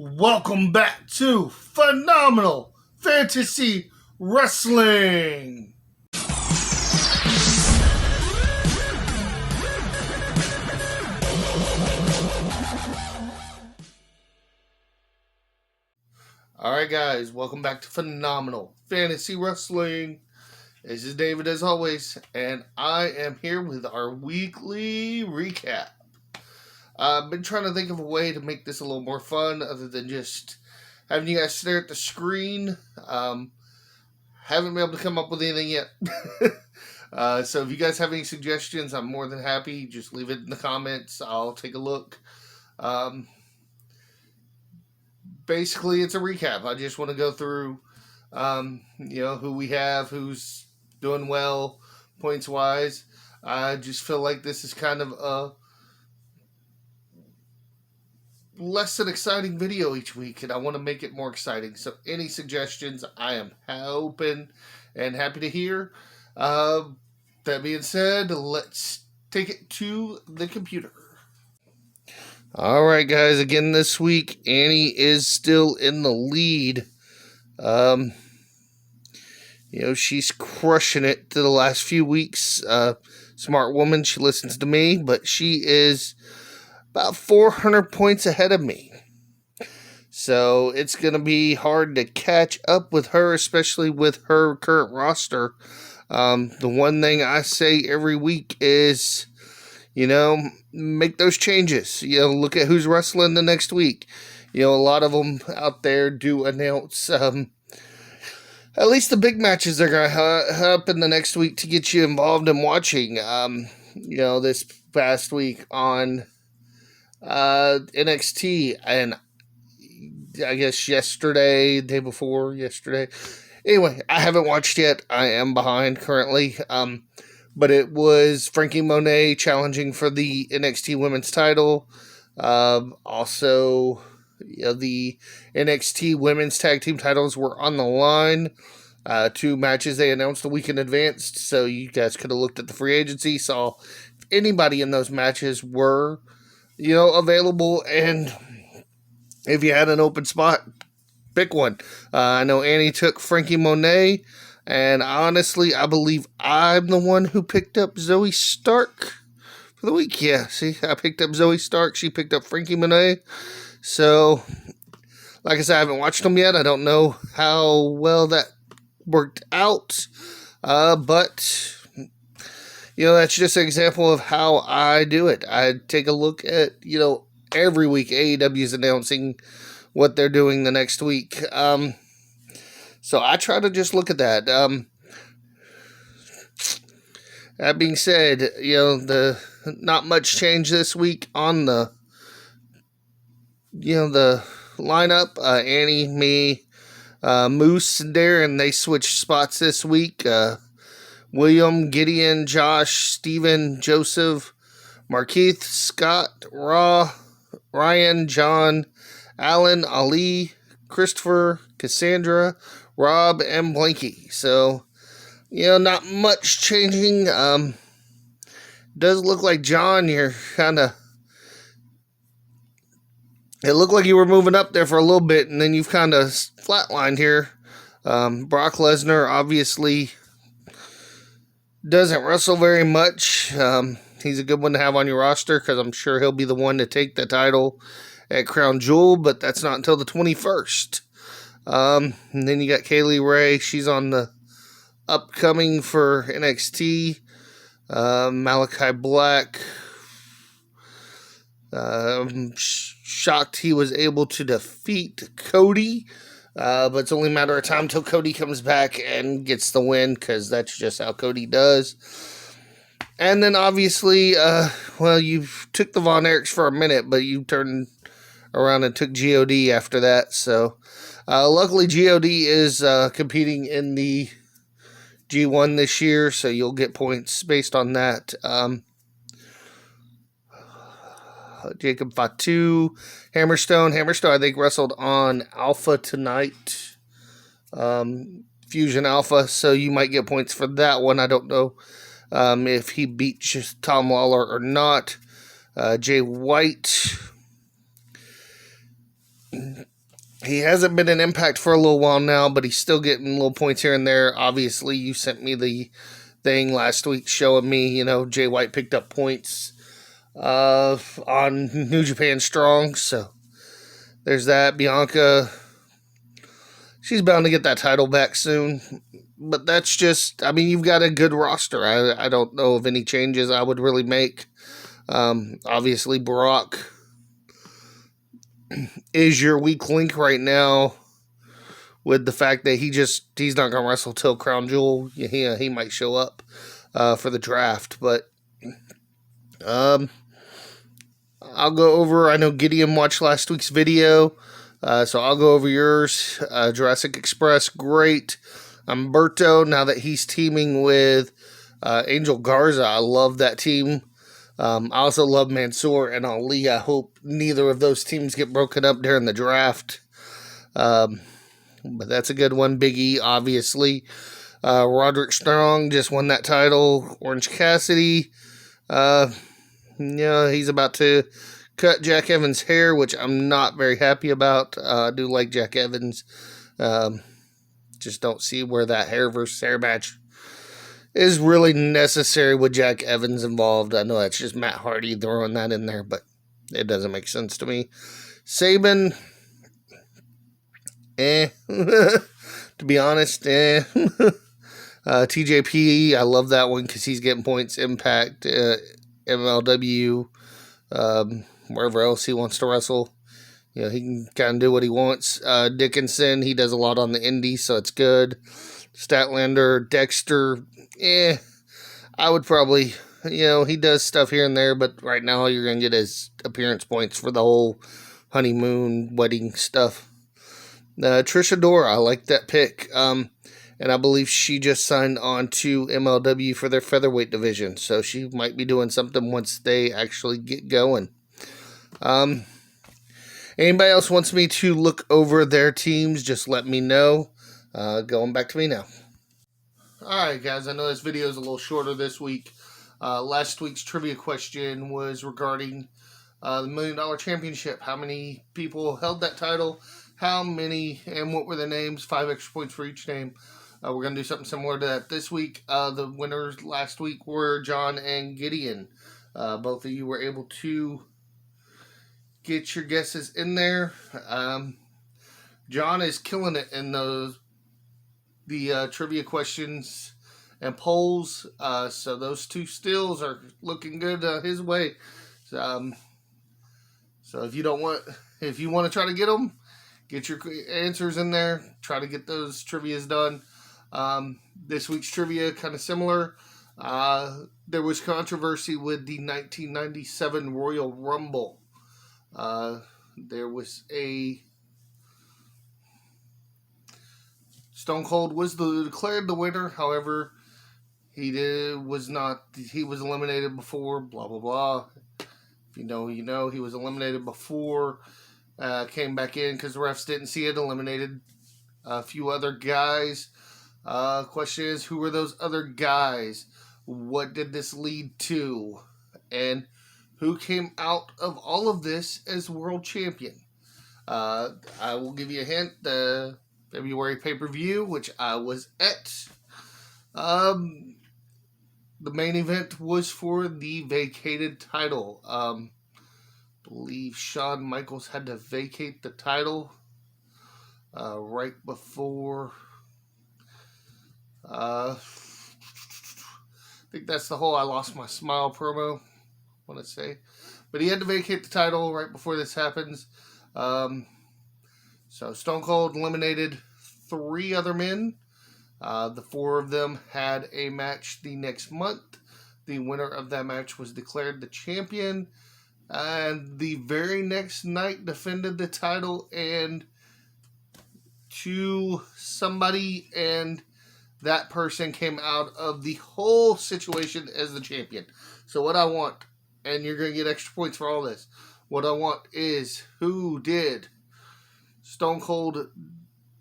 Welcome back to Phenomenal Fantasy Wrestling. Alright guys, welcome back to Phenomenal Fantasy Wrestling. This is David as always, and I am here with our weekly recap. I've been trying to think of a way to make this a little more fun other than just having you guys stare at the screen. Haven't been able to come up with anything yet. So if you guys have any suggestions, I'm more than happy. Just leave it in the comments. I'll take a look. Basically, it's a recap. I just want to go through, who we have, who's doing well, points-wise. I just feel like this is kind of a less than exciting video each week, and I want to make it more exciting. So any suggestions, I am open and happy to hear. That being said, let's take it to the computer. Alright guys, again this week, Annie is still in the lead. She's crushing it to the last few weeks. Smart woman, she listens to me, but she is about 400 points ahead of me. So it's going to be hard to catch up with her, especially with her current roster. The one thing I say every week is, make those changes. Look at who's wrestling the next week. A lot of them out there do announce at least the big matches are going to happen the next week to get you involved in watching. This past week on NXT, and I guess day before yesterday. Anyway, I haven't watched yet. I am behind currently. But it was Frankie Monet challenging for the NXT Women's title. Also, the NXT Women's Tag Team titles were on the line. 2 matches they announced a week in advance, so you guys could have looked at the free agency, saw if anybody in those matches were available, and if you had an open spot, pick one. I know Annie took Frankie Monet, and honestly, I believe I'm the one who picked up Zoe Stark for the week. Yeah, see, I picked up Zoe Stark, she picked up Frankie Monet. So, like I said, I haven't watched them yet. I don't know how well that worked out, but that's just an example of how I do it. I take a look at, every week AEW is announcing what they're doing the next week. So I try to just look at that. That being said, the not much change this week on the lineup. Annie, me, Moose, and Darren, they switched spots this week. William, Gideon, Josh, Steven, Joseph, Markeith, Scott, Ryan, John, Alan, Ali, Christopher, Cassandra, Rob, and Blanky. So, not much changing. Does look like, John, you're it looked like you were moving up there for a little bit, and then you've kind of flatlined here. Brock Lesnar obviously doesn't wrestle very much. He's a good one to have on your roster because I'm sure he'll be the one to take the title at Crown Jewel, but that's not until the 21st. And then you got Kaylee Ray. She's on the upcoming for NXT. Malachi Black. Shocked he was able to defeat Cody. But it's only a matter of time till Cody comes back and gets the win, because that's just how Cody does. And then obviously, you took the Von Erichs for a minute, but you turned around and took G.O.D. after that. So, luckily G.O.D. is competing in the G1 this year, so you'll get points based on that. Jacob Fatu, Hammerstone, I think, wrestled on Alpha tonight. Fusion Alpha, so you might get points for that one. I don't know if he beat Tom Lawler or not. Jay White, He hasn't been an Impact for a little while now, but he's still getting little points here and there. Obviously, you sent me the thing last week showing me, Jay White picked up points on New Japan Strong. So there's that. Bianca, she's bound to get that title back soon. But that's just, you've got a good roster. I don't know of any changes I would really make. Obviously, Brock is your weak link right now, with the fact that he's not going to wrestle till Crown Jewel. He might show up for the draft, but I'll go over. I know Gideon watched last week's video, so I'll go over yours. Jurassic Express, great. Humberto, now that he's teaming with Angel Garza, I love that team. I also love Mansoor and Ali. I hope neither of those teams get broken up during the draft. But that's a good one. Big E, obviously. Roderick Strong just won that title. Orange Cassidy, he's about to cut Jack Evans' hair, which I'm not very happy about. I do like Jack Evans. Just don't see where that hair versus hair match is really necessary with Jack Evans involved. I know that's just Matt Hardy throwing that in there, but it doesn't make sense to me. Sabin, to be honest, TJP, I love that one because he's getting points. Impact, MLW, wherever else he wants to wrestle. He can kind of do what he wants. Dickinson, he does a lot on the indies, so it's good. Statlander, Dexter, I would probably, he does stuff here and there, but right now you're going to get his appearance points for the whole honeymoon, wedding stuff. Trish Adora, I like that pick. And I believe she just signed on to MLW for their featherweight division, so she might be doing something once they actually get going. Anybody else wants me to look over their teams, just let me know. Going back to me now. Alright guys, I know this video is a little shorter this week. Last week's trivia question was regarding the $1 Million Championship. How many people held that title? How many and what were the names? 5 extra points for each name. We're going to do something similar to that this week. The winners last week were John and Gideon. Both of you were able to get your guesses in there. John is killing it in the trivia questions and polls. So those 2 stills are looking good his way. So if you want to try to get them, get your answers in there. Try to get those trivias done. This week's trivia kind of similar. There was controversy with the 1997 Royal Rumble. There was a Stone Cold was declared the winner. However, he was not. He was eliminated before. Blah blah blah. If you know, you know. He was eliminated before. Came back in because the refs didn't see it. Eliminated a few other guys. Question is, who were those other guys? What did this lead to? And who came out of all of this as world champion? I will give you a hint. The February pay-per-view, which I was at. The main event was for the vacated title. I believe Shawn Michaels had to vacate the title right before. I think that's the whole I Lost My Smile promo, I want to say. But he had to vacate the title right before this happens. So Stone Cold eliminated 3 other men. The 4 of them had a match the next month. The winner of that match was declared the champion. And the very next night defended the title and to somebody, and that person came out of the whole situation as the champion. So what I want, and you're going to get extra points for all this, what I want is, who did Stone Cold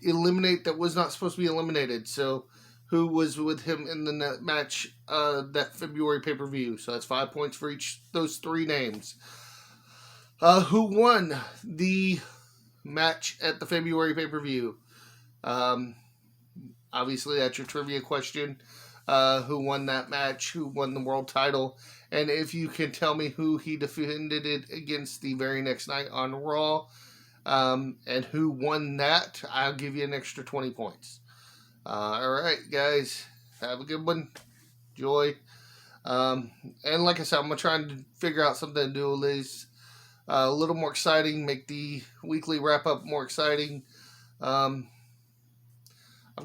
eliminate that was not supposed to be eliminated? So who was with him in the match, that February pay-per-view? So that's 5 points for each those 3 names. Who won the match at the February pay-per-view. Obviously, that's your trivia question. Who won that match? Who won the world title? And if you can tell me who he defended it against the very next night on Raw, and who won that, I'll give you an extra 20 points. Alright, guys. Have a good one. Enjoy. And like I said, I'm going to try and figure out something to do with this a little more exciting, make the weekly wrap-up more exciting. I've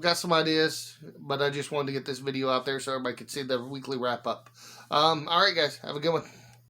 got some ideas, but I just wanted to get this video out there so everybody could see the weekly wrap-up. Alright, guys. Have a good one.